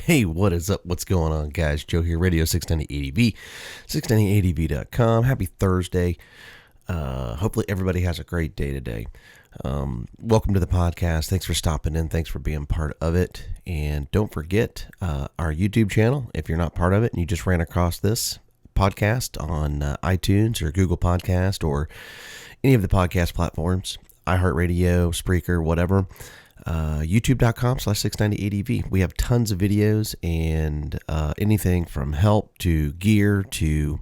Hey, what is up? What's going on, guys? Joe here, Radio 690 ADV, 690ADV.com. Happy Thursday. Hopefully everybody has a great day today. Welcome to the podcast. Thanks for stopping in. Thanks for being part of it. And don't forget our YouTube channel. If you're not part of it and you just ran across this podcast on iTunes or Google Podcast or any of the podcast platforms, iHeartRadio, Spreaker, whatever, youtube.com/690ADV. We have tons of videos and anything from help to gear to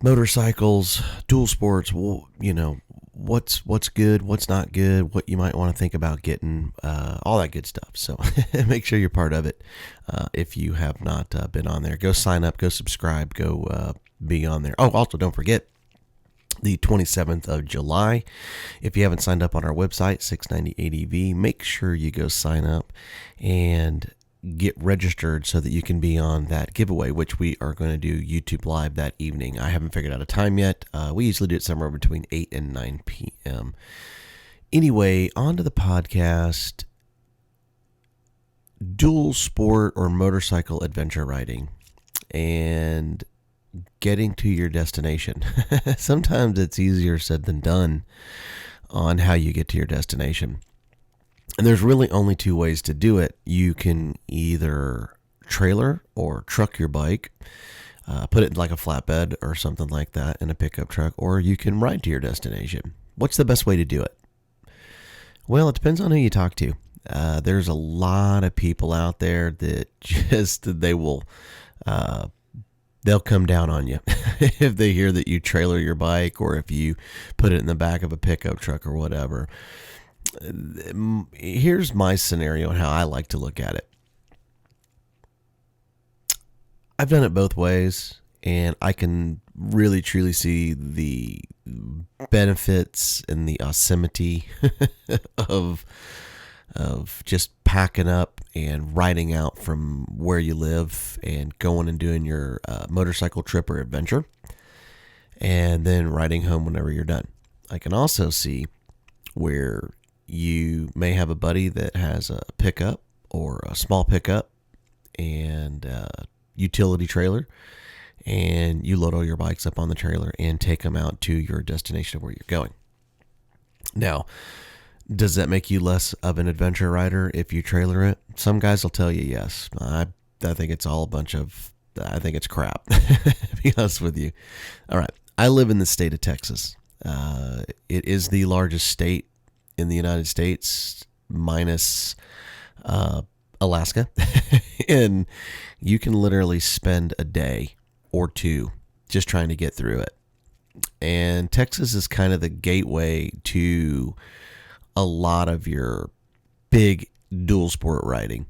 motorcycles, dual sports, what's good, what's not good, what you might want to think about getting, all that good stuff. So make sure you're part of it. If you have not been on there, go sign up, go subscribe, go be on there. Oh, also don't forget, the 27th of July. If you haven't signed up on our website, 690ADV, make sure you go sign up and get registered so that you can be on that giveaway, which we are going to do YouTube Live that evening. I haven't figured out a time yet. We usually do it somewhere between 8 and 9 p.m. Anyway, on to the podcast. Dual sport or motorcycle adventure riding and getting to your destination. Sometimes it's easier said than done on how you get to your destination. And there's really only two ways to do it. You can either trailer or truck your bike, put it in like a flatbed or something like that in a pickup truck, or you can ride to your destination. What's the best way to do it? Well, it depends on who you talk to. There's a lot of people out there that they'll come down on you if they hear that you trailer your bike or if you put it in the back of a pickup truck or whatever. Here's my scenario and how I like to look at it. I've done it both ways, and I can really truly see the benefits and the awesomity of just packing up and riding out from where you live and going and doing your motorcycle trip or adventure, and then riding home whenever you're done. I can also see where you may have a buddy that has a pickup or a small pickup and utility trailer, and you load all your bikes up on the trailer and take them out to your destination of where you're going. Now, does that make you less of an adventure rider if you trailer it? Some guys will tell you yes. I think it's all I think it's crap, to be honest with you. All right. I live in the state of Texas. It is the largest state in the United States, minus Alaska. And you can literally spend a day or two just trying to get through it. And Texas is kind of the gateway to a lot of your big dual sport riding.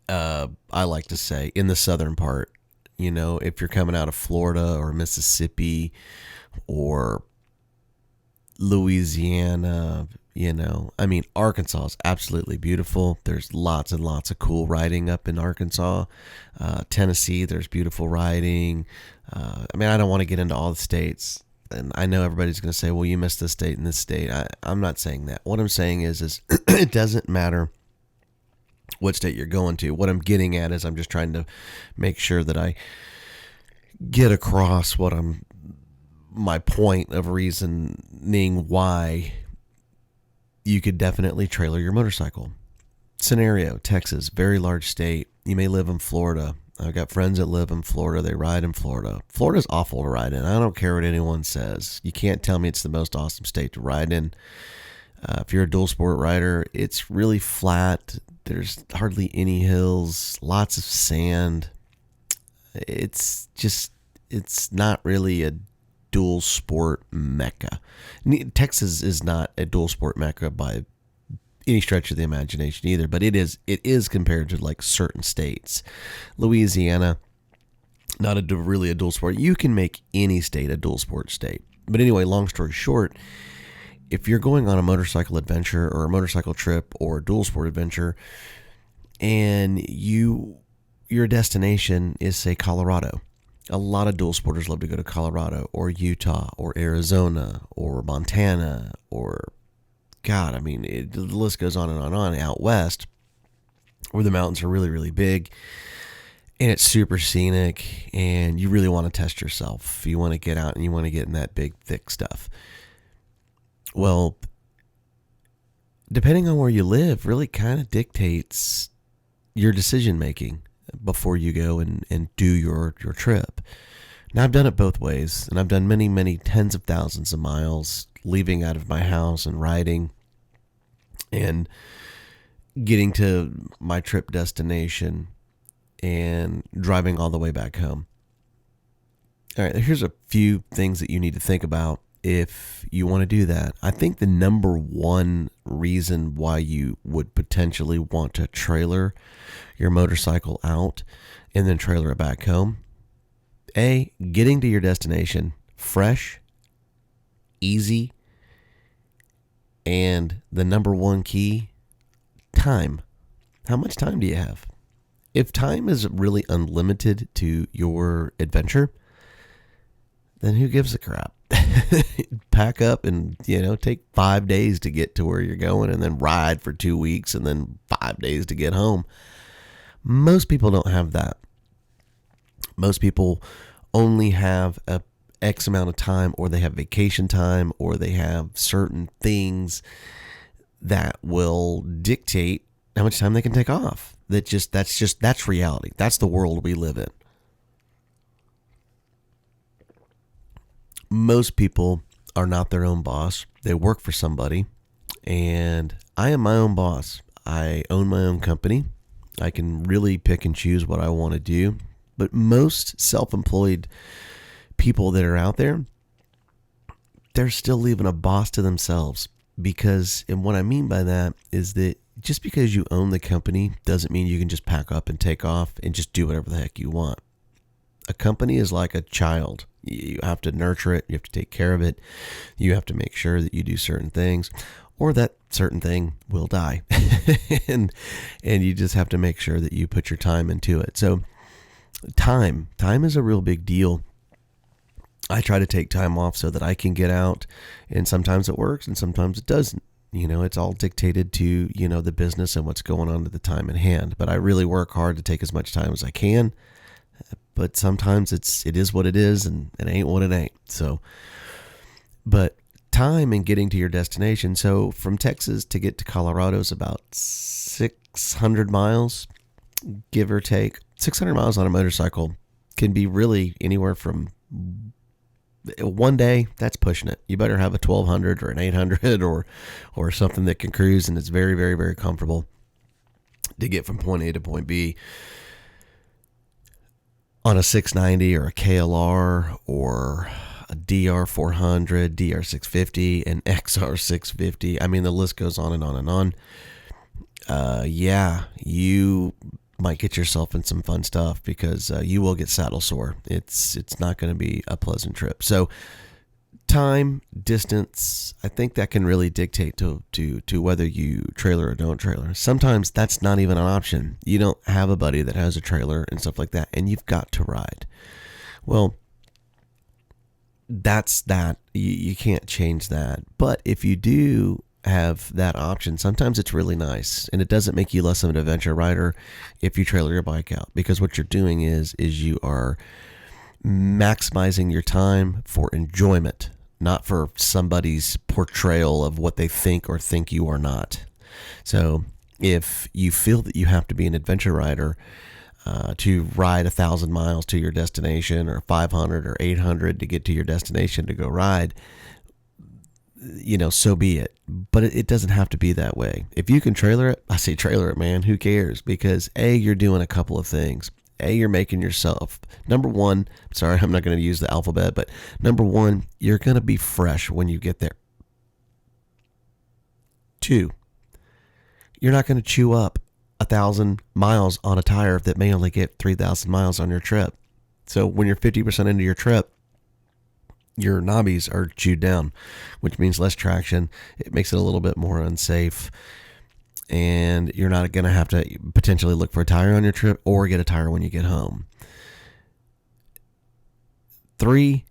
I like to say in the southern part, if you're coming out of Florida or Mississippi or Louisiana, Arkansas is absolutely beautiful. There's lots and lots of cool riding up in Arkansas. Tennessee, there's beautiful riding. I don't want to get into all the states. And I know everybody's going to say, well, you missed this state and this state. I'm not saying that. What I'm saying is it doesn't matter what state you're going to. What I'm getting at is I'm just trying to make sure that I get across my point of reasoning why you could definitely trailer your motorcycle. Scenario, Texas, very large state. You may live in Florida. I've got friends that live in Florida. They ride in Florida. Florida's awful to ride in. I don't care what anyone says. You can't tell me it's the most awesome state to ride in. If you're a dual sport rider, it's really flat. There's hardly any hills, lots of sand. It's not really a dual sport mecca. Texas is not a dual sport mecca by any stretch of the imagination either, but it is compared to like certain states. Louisiana, not really a dual sport. You can make any state a dual sport state. But anyway, long story short, if you're going on a motorcycle adventure or a motorcycle trip or a dual sport adventure, and your destination is, say, Colorado, a lot of dual sporters love to go to Colorado or Utah or Arizona or Montana or God, I mean, the list goes on and on and on. Out west, where the mountains are really, really big, and it's super scenic, and you really want to test yourself. You want to get out and you want to get in that big, thick stuff. Well, depending on where you live, really kind of dictates your decision making before you go and do your trip. Now, I've done it both ways, and I've done many, many tens of thousands of miles leaving out of my house and riding and getting to my trip destination and driving all the way back home. All right, here's a few things that you need to think about if you want to do that. I think the number one reason why you would potentially want to trailer your motorcycle out and then trailer it back home, getting to your destination fresh, easy, and the number one key, time. How much time do you have? If time is really unlimited to your adventure, then who gives a crap? Pack up and, take 5 days to get to where you're going and then ride for 2 weeks and then 5 days to get home. Most people don't have that. Most people only have a X amount of time, or they have vacation time, or they have certain things that will dictate how much time they can take off. That's reality. That's the world we live in. Most people are not their own boss. They work for somebody, and I am my own boss. I own my own company. I can really pick and choose what I want to do. But most self-employed people that are out there, they're still leaving a boss to themselves. And what I mean by that is that just because you own the company doesn't mean you can just pack up and take off and just do whatever the heck you want. A company is like a child. You have to nurture it. You have to take care of it. You have to make sure that you do certain things, or that certain thing will die. and you just have to make sure that you put your time into it. So time is a real big deal. I try to take time off so that I can get out, and sometimes it works and sometimes it doesn't. It's all dictated to, the business and what's going on at the time in hand. But I really work hard to take as much time as I can. But sometimes it is what it is, and it ain't what it ain't. So, but time and getting to your destination. So from Texas to get to Colorado is about 600 miles, give or take. 600 miles on a motorcycle can be really anywhere from 1 day. That's pushing it. You better have a 1200 or an 800 or something that can cruise, and it's very, very, very comfortable to get from point A to point B. On a 690 or a KLR or a DR400, DR650, an XR650. I mean, the list goes on and on and on. You might get yourself in some fun stuff because you will get saddle sore. It's not going to be a pleasant trip. So time, distance, I think that can really dictate to whether you trailer or don't trailer. Sometimes that's not even an option. You don't have a buddy that has a trailer and stuff like that, and you've got to ride. Well, that's that. You can't change that. But if you do have that option, sometimes it's really nice, and it doesn't make you less of an adventure rider if you trailer your bike out, because what you're doing is you are maximizing your time for enjoyment, not for somebody's portrayal of what they think or think you are not. So if you feel that you have to be an adventure rider to ride 1,000 miles to your destination, or 500 or 800 to get to your destination to go ride, so be it. But it doesn't have to be that way. If you can trailer it, I say trailer it, man. Who cares? Because you're doing a couple of things. You're making yourself, number one, sorry, I'm not going to use the alphabet, but number one, you're going to be fresh when you get there. 2, you're not going to chew up 1,000 miles on a tire that may only get 3,000 miles on your trip. So when you're 50% into your trip, your knobbies are chewed down, which means less traction. It makes it a little bit more unsafe. And you're not going to have to potentially look for a tire on your trip or get a tire when you get home. 3,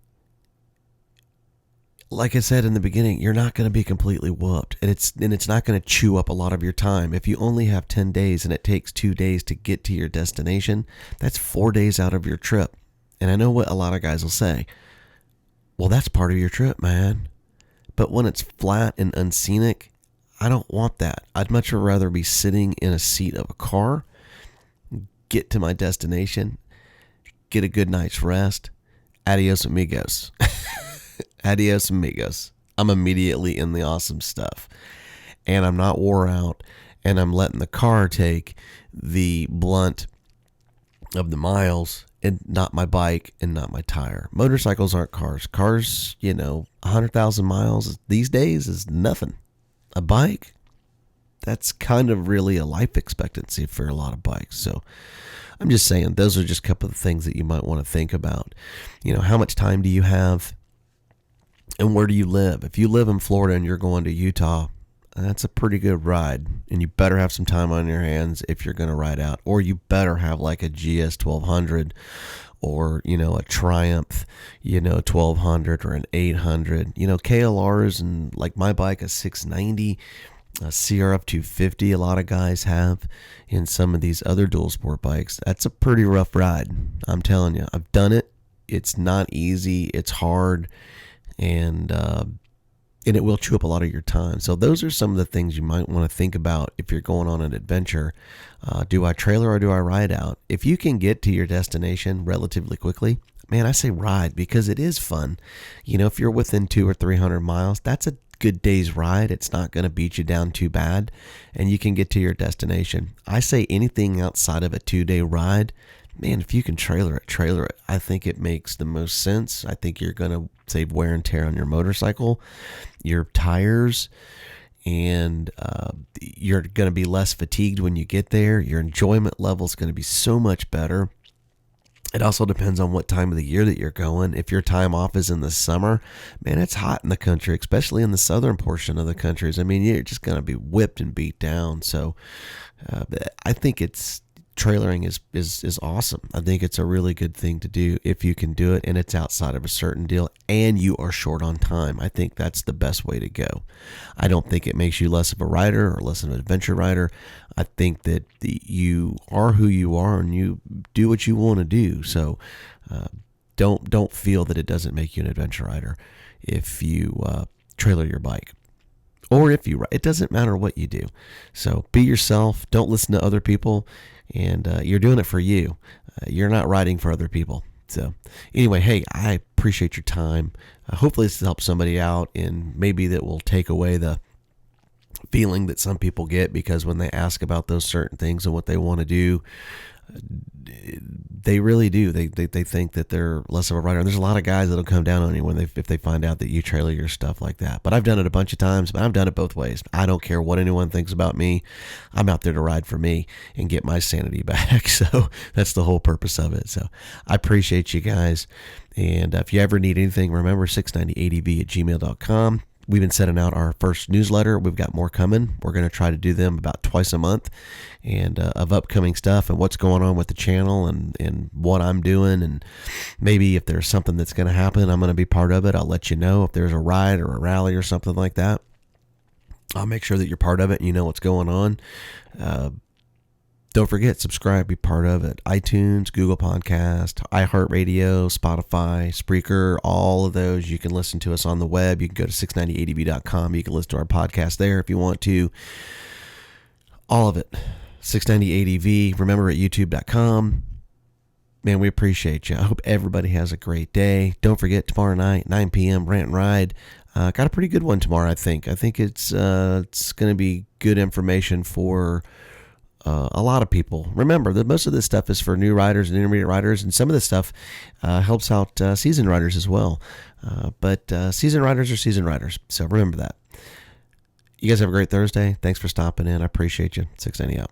like I said in the beginning, you're not going to be completely whooped, and it's not going to chew up a lot of your time. If you only have 10 days and it takes 2 days to get to your destination, that's 4 days out of your trip. And I know what a lot of guys will say. Well, that's part of your trip, man. But when it's flat and unscenic, I don't want that. I'd much rather be sitting in a seat of a car, get to my destination, get a good night's rest. Adios, amigos. Adios, amigos. I'm immediately in the awesome stuff. And I'm not wore out, and I'm letting the car take the blunt of the miles, and not my bike and not my tire. Motorcycles aren't cars. Cars, 100,000 miles these days is nothing. A bike, that's kind of really a life expectancy for a lot of bikes. So I'm just saying, those are just a couple of things that you might want to think about. How much time do you have, and where do you live? If you live in Florida and you're going to Utah, that's a pretty good ride, and you better have some time on your hands if you're going to ride out, or you better have like a GS 1200 or, a Triumph, 1200 or an 800, KLRs, and like my bike, a 690, a CRF 250, a lot of guys have in some of these other dual sport bikes. That's a pretty rough ride. I'm telling you, I've done it. It's not easy. It's hard, and it will chew up a lot of your time. So those are some of the things you might want to think about if you're going on an adventure. Do I trailer or do I ride out? If you can get to your destination relatively quickly, man, I say ride, because it is fun. If you're within 200 or 300 miles, that's a good day's ride. It's not going to beat you down too bad, and you can get to your destination. I say anything outside of a 2-day ride, man, if you can trailer it. I think it makes the most sense. I think you're going to save wear and tear on your motorcycle, your tires, and you're going to be less fatigued when you get there. Your enjoyment level is going to be so much better. It also depends on what time of the year that you're going. If your time off is in the summer, man, it's hot in the country, especially in the southern portion of the countries. I mean, you're just going to be whipped and beat down. So I think trailering is awesome. I think it's a really good thing to do if you can do it, and it's outside of a certain deal and you are short on time. I think that's the best way to go. I don't think it makes you less of a rider or less of an adventure rider. I think that you are who you are and you do what you want to do. So don't feel that it doesn't make you an adventure rider if you trailer your bike. Or if you ride. It doesn't matter what you do. So be yourself. Don't listen to other people. And you're doing it for you. You're not riding for other people. So anyway, hey, I appreciate your time. Hopefully this helps somebody out, and maybe that will take away the feeling that some people get, because when they ask about those certain things and what they want to do, they really do. They think that they're less of a rider. And there's a lot of guys that'll come down on you if they find out that you trailer your stuff like that. But I've done it a bunch of times, but I've done it both ways. I don't care what anyone thinks about me. I'm out there to ride for me and get my sanity back. So that's the whole purpose of it. So I appreciate you guys. And if you ever need anything, remember 690adv@gmail.com. We've been sending out our first newsletter. We've got more coming. We're going to try to do them about twice a month, and of upcoming stuff and what's going on with the channel and what I'm doing. And maybe if there's something that's going to happen, I'm going to be part of it. I'll let you know if there's a ride or a rally or something like that. I'll make sure that you're part of it and you know what's going on. Don't forget, subscribe, be part of it. iTunes, Google Podcast, iHeartRadio, Spotify, Spreaker, all of those. You can listen to us on the web. You can go to 690adv.com. You can listen to our podcast there if you want to. All of it. 690adv. Remember, at youtube.com. Man, we appreciate you. I hope everybody has a great day. Don't forget, tomorrow night, 9 p.m., Rant and Ride. Got a pretty good one tomorrow, I think. I think it's going to be good information for a lot of people. Remember that most of this stuff is for new riders and intermediate riders, and some of this stuff helps out seasoned riders as well. But seasoned riders are seasoned riders, so remember that. You guys have a great Thursday. Thanks for stopping in. I appreciate you. 690 out.